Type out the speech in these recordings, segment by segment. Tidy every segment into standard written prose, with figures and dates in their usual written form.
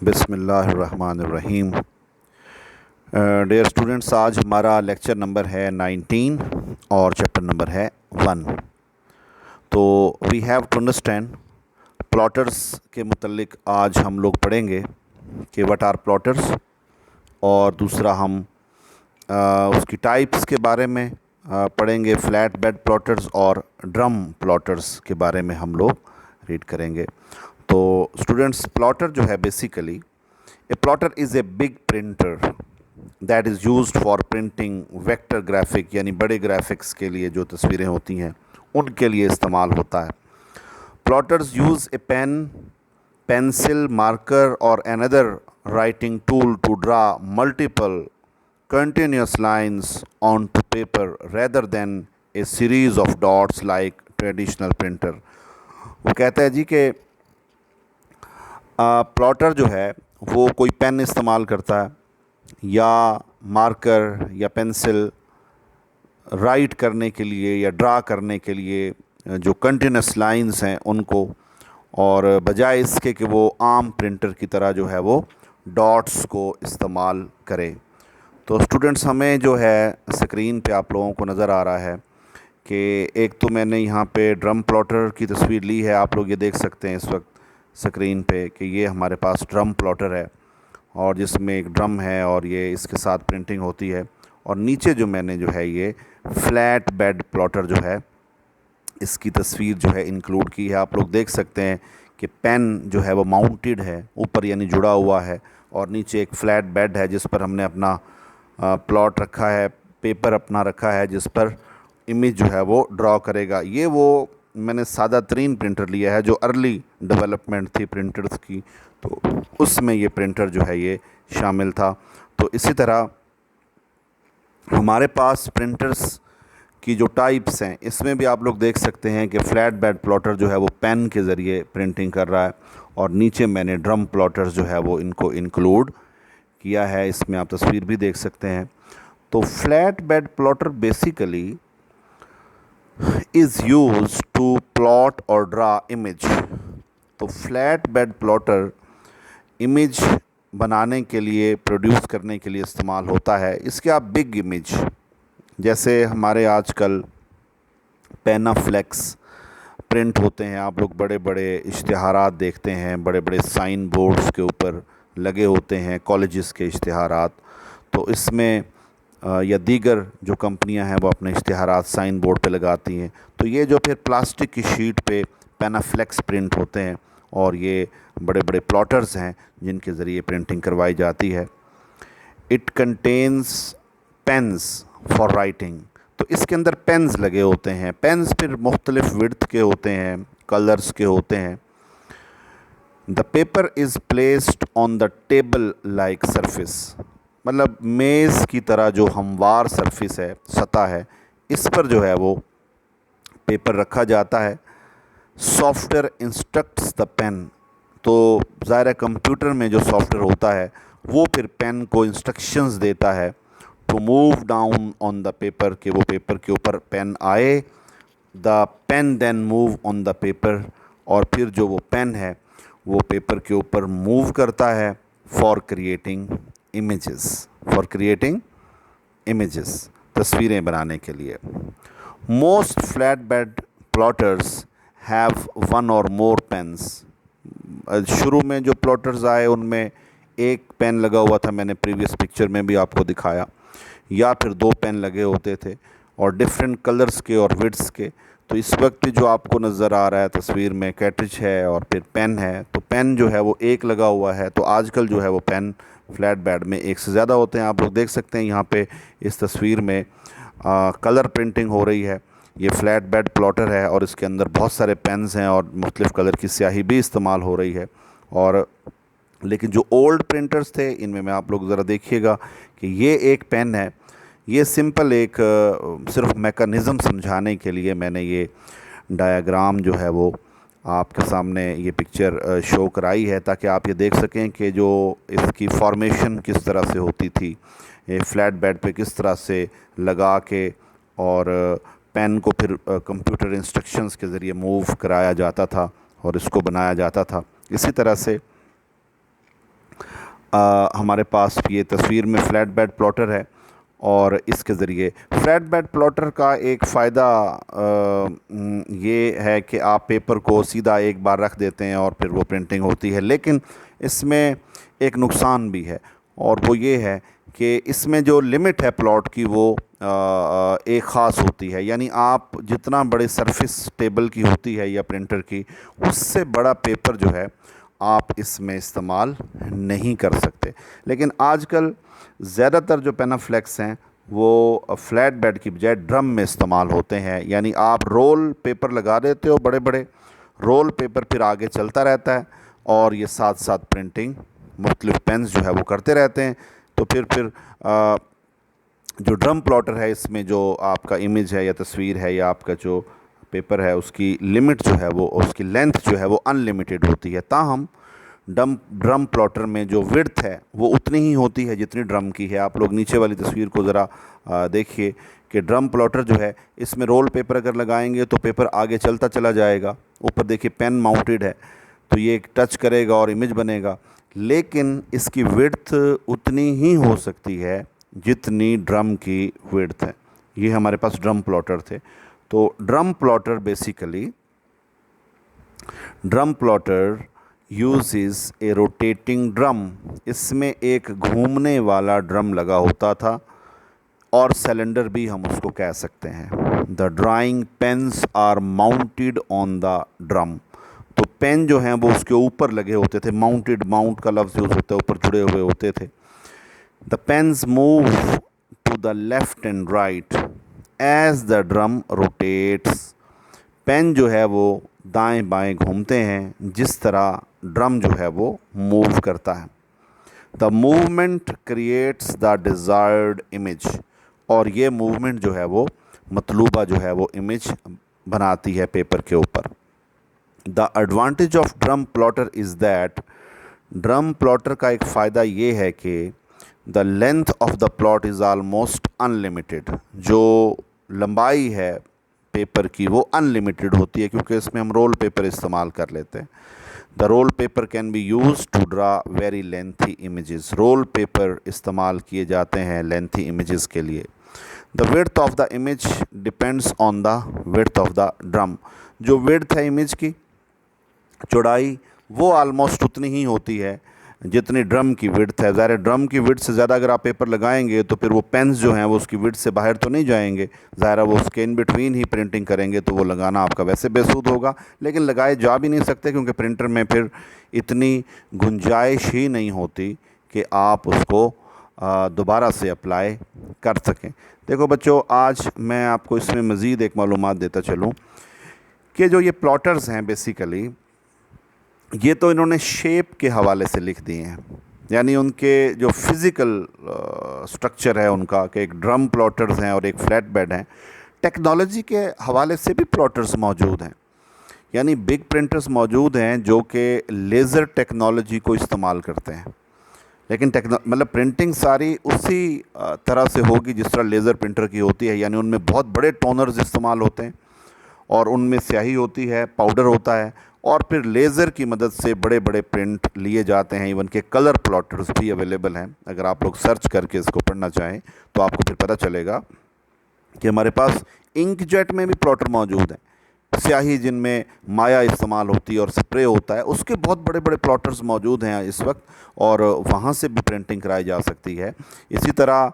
बिस्मिल्लाहिर्रहमानिर्रहीम। Dear students, आज हमारा लेक्चर नंबर है 19 और चैप्टर नंबर है 1। तो we have to understand plotters के मुतल्लिक आज हम लोग पढ़ेंगे कि व्हाट आर प्लॉटर्स, और दूसरा हम उसकी टाइप्स के बारे में पढ़ेंगे, फ्लैट बेड प्लॉटर्स और ड्रम प्लॉटर्स के बारे में हम लोग रीड करेंगे। तो स्टूडेंट्स, प्लॉटर जो है basically A plotter is a big printer that is used for printing vector graphic, यानी बड़े ग्राफिक्स के लिए जो तस्वीरें होती हैं उनके लिए इस्तेमाल होता है। प्लॉटर्स यूज़ ए पेन, पेंसिल, मार्कर और another writing tool to draw multiple continuous lines onto paper rather than a series of dots like traditional printer। वो कहता है जी कि प्लॉटर जो है वो कोई पेन इस्तेमाल करता है या मार्कर या पेंसिल राइट करने के लिए या ड्रा करने के लिए जो कंटिन्यूस लाइंस हैं उनको, और बजाय इसके कि वो आम प्रिंटर की तरह जो है वो डॉट्स को इस्तेमाल करे। तो स्टूडेंट्स, हमें जो है स्क्रीन पे आप लोगों को नज़र आ रहा है कि एक तो मैंने यहाँ पे ड्रम प्लॉटर की तस्वीर ली है, आप लोग ये देख सकते हैं इस वक्त स्क्रीन पे कि ये हमारे पास ड्रम प्लॉटर है और जिसमें एक ड्रम है और ये इसके साथ प्रिंटिंग होती है। और नीचे जो मैंने जो है ये फ्लैट बेड प्लॉटर जो है इसकी तस्वीर जो है इंक्लूड की है। आप लोग देख सकते हैं कि पेन जो है वो माउंटेड है ऊपर, यानी जुड़ा हुआ है, और नीचे एक फ्लैट बेड है जिस पर हमने अपना प्लॉट रखा है, पेपर अपना रखा है जिस पर इमेज जो है वो ड्रॉ करेगा। ये वो मैंने सादा तरीन प्रिंटर लिया है जो अर्ली डेवलपमेंट थी प्रिंटर्स की, तो उसमें ये प्रिंटर जो है ये शामिल था। तो इसी तरह हमारे पास प्रिंटर्स की जो टाइप्स हैं इसमें भी आप लोग देख सकते हैं कि फ्लैट बेड प्लॉटर जो है वो पेन के ज़रिए प्रिंटिंग कर रहा है, और नीचे मैंने ड्रम प्लॉटर्स जो है वो इनको इंक्लूड किया है, इसमें आप तस्वीर भी देख सकते हैं। तो flat bed plotter basically is use to plot और ड्रा इमेज। तो फ्लैट बेड प्लॉटर इमेज बनाने के लिए, प्रोड्यूस करने के लिए इस्तेमाल होता है। इसके आप बिग इमेज, जैसे हमारे आजकल पेनाफ्लेक्स प्रिंट होते हैं, आप लोग बड़े बड़े इश्तिहारात देखते हैं, बड़े बड़े साइन बोर्ड्स के ऊपर लगे होते हैं कॉलेजेस के इश्तिहारात। तो इसमें या दीगर जो कंपनियां हैं वो अपने इश्तिहारात साइन बोर्ड पे लगाती हैं, तो ये जो फिर प्लास्टिक की शीट पे पेनाफ्लेक्स प्रिंट होते हैं, और ये बड़े बड़े प्लॉटर्स हैं जिनके ज़रिए प्रिंटिंग करवाई जाती है। It contains pens for writing. तो इसके अंदर पेन्स लगे होते हैं। पेन्स फिर मुख्तलिफ़ विड्थ के होते हैं, कलर्स के होते हैं। The paper is placed on the table like surface, मतलब मेज़ की तरह जो हमवार सरफेस है, सतह है, इस पर जो है वो पेपर रखा जाता है। Software instructs the pen. तो ज़ाहिर है कंप्यूटर में जो सॉफ्टवेयर होता है वो फिर पेन को इंस्ट्रक्शंस देता है to move down on the paper, कि वो पेपर के ऊपर पेन आए। The pen then move on the paper, और फिर जो वो पेन है वो पेपर के ऊपर मूव करता है for creating images, for creating images, तस्वीरें बनाने के लिए। Most flat bed plotters have one और मोर पेन्स। शुरू में जो प्लॉटर्स आए उनमें एक पेन लगा हुआ था, मैंने प्रीवियस पिक्चर में भी आपको दिखाया, या फिर दो पेन लगे होते थे और डिफरेंट कलर्स के और विड्स के। तो इस वक्त जो आपको नज़र आ रहा है तस्वीर में कैट्रिज है और फिर पेन है, तो पेन जो है वो एक लगा हुआ है। तो आजकल जो है वो पेन फ्लैट बेड में एक से ज़्यादा होते हैं। आप लोग देख सकते हैं यहाँ पे इस तस्वीर में कलर प्रिंटिंग हो रही है। ये फ्लैट बेड प्लॉटर है और इसके अंदर बहुत सारे पेन्स हैं और मुख्तलिफ़ कलर की स्याही भी इस्तेमाल हो रही है। और लेकिन जो ओल्ड प्रिंटर्स थे इनमें मैं आप लोग ज़रा देखिएगा कि ये एक पेन है, ये सिंपल एक सिर्फ मैकेनिज़्म समझाने के लिए मैंने ये डायग्राम जो है वो आपके सामने ये पिक्चर शो कराई है, ताकि आप ये देख सकें कि जो इसकी फॉर्मेशन किस तरह से होती थी, ये फ्लैट बेड पे किस तरह से लगा के और पेन को फिर कंप्यूटर इंस्ट्रक्शंस के ज़रिए मूव कराया जाता था और इसको बनाया जाता था। इसी तरह से हमारे पास ये तस्वीर में फ्लैट बेड प्लॉटर है, और इसके ज़रिए फ्लैट बेड प्लॉटर का एक फ़ायदा ये है कि आप पेपर को सीधा एक बार रख देते हैं और फिर वो प्रिंटिंग होती है। लेकिन इसमें एक नुकसान भी है, और वो ये है कि इसमें जो लिमिट है प्लॉट की वो एक ख़ास होती है। यानी आप जितना बड़े सरफेस टेबल की होती है या प्रिंटर की, उससे बड़ा पेपर जो है आप इसमें इस्तेमाल नहीं कर सकते। लेकिन आजकल ज़्यादातर जो पेनाफ्लेक्स हैं वो फ्लैट बेड की बजाय ड्रम में इस्तेमाल होते हैं। यानी आप रोल पेपर लगा देते हो, बड़े बड़े रोल पेपर, फिर आगे चलता रहता है, और ये साथ साथ प्रिंटिंग मुख्तलिफ पेन्स जो है वो करते रहते हैं। तो फिर जो ड्रम प्लॉटर है, इसमें जो आपका इमेज है या तस्वीर है या आपका जो पेपर है, उसकी लिमिट जो है वो, उसकी लेंथ जो है वो अनलिमिटेड होती है। ताहम ड्रम प्लॉटर में जो विड्थ है वो उतनी ही होती है जितनी ड्रम की है। आप लोग नीचे वाली तस्वीर को ज़रा देखिए कि ड्रम प्लॉटर जो है, इसमें रोल पेपर अगर लगाएंगे तो पेपर आगे चलता चला जाएगा। ऊपर देखिए पेन माउंटेड है, तो ये टच करेगा और इमेज बनेगा। लेकिन इसकी विड्थ उतनी ही हो सकती है जितनी ड्रम की विड्थ है। ये हमारे पास ड्रम प्लॉटर थे। तो ड्रम प्लॉटर यूज़ ए रोटेटिंग ड्रम। इसमें एक घूमने वाला ड्रम लगा होता था, और सिलेंडर भी हम उसको कह सकते हैं। The drawing pens are mounted on the drum. तो पेन जो हैं वो उसके ऊपर लगे होते थे। माउंटेड, माउंट का लफ्ज़ यूज़ होता है, ऊपर जुड़े हुए होते थे। The pens move to the left and right as the drum rotates. Pen जो है वो दाएं बाएं घूमते हैं जिस तरह ड्रम जो है वो मूव करता है। The movement creates the desired image. और ये मूवमेंट जो है वो मतलूबा जो है वो इमेज बनाती है पेपर के ऊपर। The advantage of drum plotter is that, drum plotter का एक फ़ायदा ये है कि the length of the plot is almost unlimited. जो लंबाई है पेपर की वो अनलिमिटेड होती है, क्योंकि इसमें हम रोल पेपर इस्तेमाल कर लेते हैं। The roll paper can be use to draw very lengthy images. Roll paper इस्तेमाल किए जाते हैं लेंथी इमेजेस के लिए। The width of the image depends on the width of the drum. जो विड्थ है इमेज की, चौड़ाई, वो आलमोस्ट उतनी ही होती है जितनी ड्रम की विड्थ है। ज़ाहिर ड्रम की विड्थ से ज़्यादा अगर आप पेपर लगाएंगे तो फिर वो पेन्स जो हैं वो उसकी विड्थ से बाहर तो नहीं जाएंगे। ज़ाहिर वो उसके इन बिटवीन ही प्रिंटिंग करेंगे, तो वो लगाना आपका वैसे बेसूद होगा। लेकिन लगाए जा भी नहीं सकते, क्योंकि प्रिंटर में फिर इतनी गुंजाइश ही नहीं होती कि आप उसको दोबारा से अप्लाई कर सकें। देखो बच्चों, आज मैं आपको इसमें मज़ीद एक मालूमात देता चलूँ कि जो ये प्लॉटर्स हैं बेसिकली, ये तो इन्होंने शेप के हवाले से लिख दिए हैं। यानी उनके जो फिज़िकल स्ट्रक्चर है उनका, कि एक ड्रम प्लॉटर्स हैं और एक फ्लैट बेड हैं। टेक्नोलॉजी के हवाले से भी प्लॉटर्स मौजूद हैं। यानी बिग प्रिंटर्स मौजूद हैं जो कि लेज़र टेक्नोलॉजी को इस्तेमाल करते हैं। लेकिन मतलब प्रिंटिंग सारी उसी तरह से होगी जिस तरह लेज़र प्रिंटर की होती है। यानी उनमें बहुत बड़े टोनर्स इस्तेमाल होते हैं, और उनमें स्याही होती है, पाउडर होता है, और फिर लेज़र की मदद से बड़े बड़े प्रिंट लिए जाते हैं। इवन के कलर प्लॉटर्स भी अवेलेबल हैं। अगर आप लोग सर्च करके इसको पढ़ना चाहें तो आपको फिर पता चलेगा कि हमारे पास इंकजेट में भी प्लॉटर मौजूद हैं। स्याही जिनमें माया इस्तेमाल होती है और स्प्रे होता है, उसके बहुत बड़े बड़े प्लॉटर्स मौजूद हैं इस वक्त, और वहाँ से भी प्रिंटिंग कराई जा सकती है। इसी तरह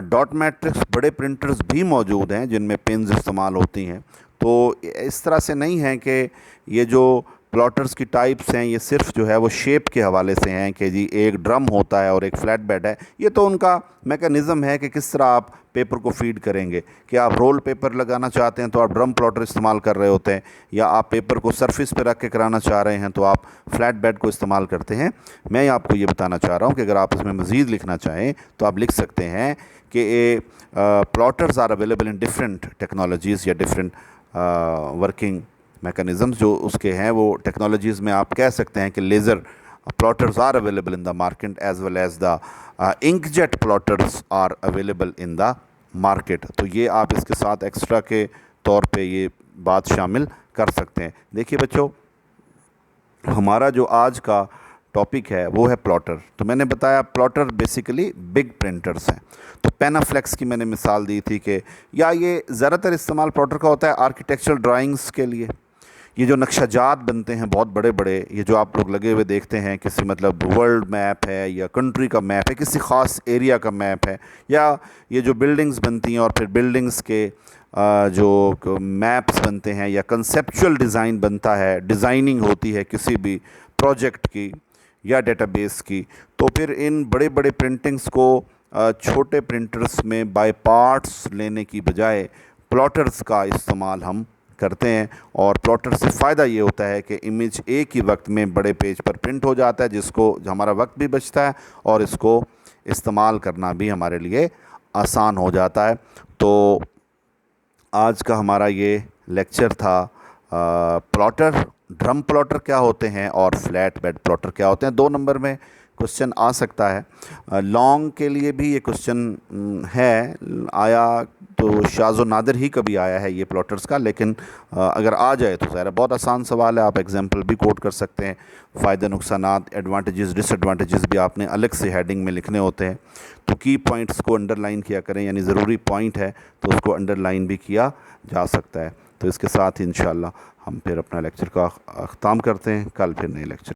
डॉट मैट्रिक्स बड़े प्रिंटर्स भी मौजूद हैं जिनमें पेन्स इस्तेमाल होती हैं। तो इस तरह से नहीं है कि ये जो प्लॉटर्स की टाइप्स हैं ये सिर्फ जो है वो शेप के हवाले से हैं कि जी एक ड्रम होता है और एक फ्लैट बेड है। ये तो उनका मैकेनिज़्म है कि किस तरह आप पेपर को फीड करेंगे। कि आप रोल पेपर लगाना चाहते हैं तो आप ड्रम प्लॉटर इस्तेमाल कर रहे होते हैं, या आप पेपर को सरफेस पे रख के कराना चाह रहे हैं तो आप फ्लैट बेड को इस्तेमाल करते हैं। मैं आपको ये बताना चाह रहा हूँ कि अगर आप इसमें मज़ीद लिखना चाहें तो आप लिख सकते हैं कि plotters are available in different technologies या डिफरेंट वर्किंग मैकेनिज़म्स जो उसके हैं। वो टेक्नोलॉजीज़ में आप कह सकते हैं कि laser plotters are available in the market as well as the inkjet plotters are available in the market. तो ये आप इसके साथ एक्स्ट्रा के तौर पे ये बात शामिल कर सकते हैं। देखिए बच्चों, हमारा जो आज का टॉपिक है वो है प्लॉटर। तो मैंने बताया प्लॉटर बेसिकली बिग प्रिंटर्स हैं। तो पेनाफ्लेक्स की मैंने मिसाल दी थी कि या ये ज़्यादातर इस्तेमाल प्लॉटर का होता है आर्किटेक्चरल ड्राइंग्स के लिए। ये जो नक्शाजात बनते हैं बहुत बड़े बड़े, ये जो आप लोग लगे हुए देखते हैं, किसी मतलब वर्ल्ड मैप है या कंट्री का मैप है, किसी ख़ास एरिया का मैप है, या ये जो बिल्डिंग्स बनती हैं और फिर बिल्डिंग्स के जो मैप्स बनते हैं या कंसेप्चुअल डिज़ाइन बनता है, डिज़ाइनिंग होती है किसी भी प्रोजेक्ट की या डेटाबेस की, तो फिर इन बड़े बड़े प्रिंटिंग्स को छोटे प्रिंटर्स में बाय पार्ट्स लेने की बजाय प्लॉटर्स का इस्तेमाल हम करते हैं। और प्लॉटर से फ़ायदा ये होता है कि इमेज एक ही वक्त में बड़े पेज पर प्रिंट हो जाता है, जिसको हमारा वक्त भी बचता है और इसको इस्तेमाल करना भी हमारे लिए आसान हो जाता है। तो आज का हमारा ये लेक्चर था प्लॉटर, ड्रम प्लॉटर क्या होते हैं और फ्लैट बेड प्लॉटर क्या होते हैं। 2 नंबर में क्वेश्चन आ सकता है। लॉन्ग के लिए भी ये क्वेश्चन है, आया तो शाज़ो नादिर ही कभी आया है ये प्लॉटर्स का, लेकिन अगर आ जाए तो ज़ाहिर है बहुत आसान सवाल है, आप एग्जांपल भी कोट कर सकते हैं। फ़ायदे नुकसानात, एडवांटेजेस डिसएडवांटेजेस भी आपने अलग से हेडिंग में लिखने होते हैं। तो की पॉइंट्स को अंडरलाइन किया करें, यानी ज़रूरी पॉइंट है तो उसको अंडरलाइन भी किया जा सकता है। तो इसके साथ ही इंशाअल्लाह हम फिर अपना लेक्चर का अख्ताम करते हैं। कल फिर नए लेक्चर